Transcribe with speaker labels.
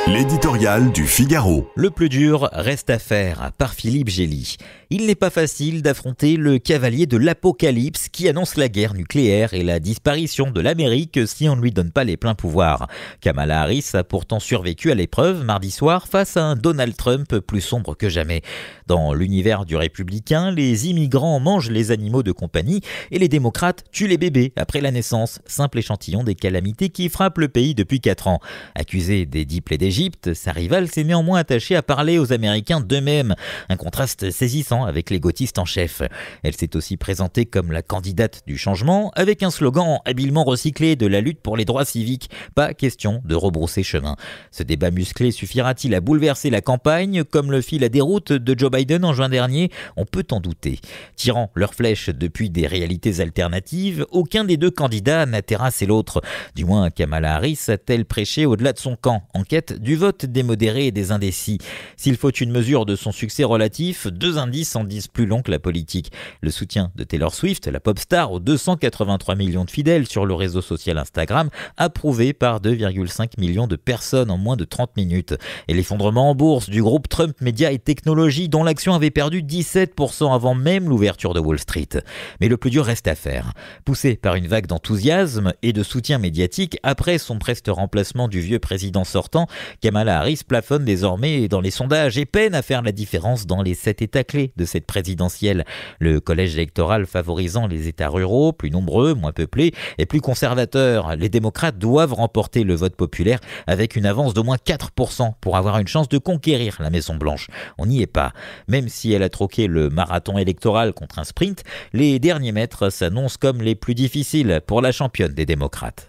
Speaker 1: L'éditorial du Figaro.
Speaker 2: Le plus dur reste à faire, par Philippe Gély. Il n'est pas facile d'affronter le cavalier de l'apocalypse qui annonce la guerre nucléaire et la disparition de l'Amérique si on ne lui donne pas les pleins pouvoirs. Kamala Harris a pourtant survécu à l'épreuve mardi soir face à un Donald Trump plus sombre que jamais. Dans l'univers du républicain, les immigrants mangent les animaux de compagnie et les démocrates tuent les bébés après la naissance. Simple échantillon des calamités qui frappent le pays depuis 4 ans. Accusée des 10 plaies d'Égypte, sa rivale s'est néanmoins attachée à parler aux Américains d'eux-mêmes. Un contraste saisissant avec les gauchistes en chef. Elle s'est aussi présentée comme la candidate du changement, avec un slogan habilement recyclé de la lutte pour les droits civiques. Pas question de rebrousser chemin. Ce débat musclé suffira-t-il à bouleverser la campagne, comme le fit la déroute de Joe Biden en juin dernier? On peut en douter. Tirant leurs flèches depuis des réalités alternatives, aucun des deux candidats n'a terrassé l'autre. Du moins, Kamala Harris a-t-elle prêché au-delà de son camp, en quête du vote des modérés et des indécis. S'il faut une mesure de son succès relatif, 2 indices en disent plus long que la politique. Le soutien de Taylor Swift, la pop star aux 283 millions de fidèles sur le réseau social Instagram, approuvé par 2,5 millions de personnes en moins de 30 minutes. Et l'effondrement en bourse du groupe Trump Média et Technologies, dont l'action avait perdu 17% avant même l'ouverture de Wall Street. Mais le plus dur reste à faire. Poussé par une vague d'enthousiasme et de soutien médiatique après son preste remplacement du vieux président sortant, Kamala Harris plafonne désormais dans les sondages et peine à faire la différence dans les 7 États clés de cette présidentielle. Le collège électoral favorisant les États ruraux, plus nombreux, moins peuplés et plus conservateurs. Les démocrates doivent remporter le vote populaire avec une avance d'au moins 4% pour avoir une chance de conquérir la Maison-Blanche. On n'y est pas. Même si elle a troqué le marathon électoral contre un sprint, les derniers mètres s'annoncent comme les plus difficiles pour la championne des démocrates.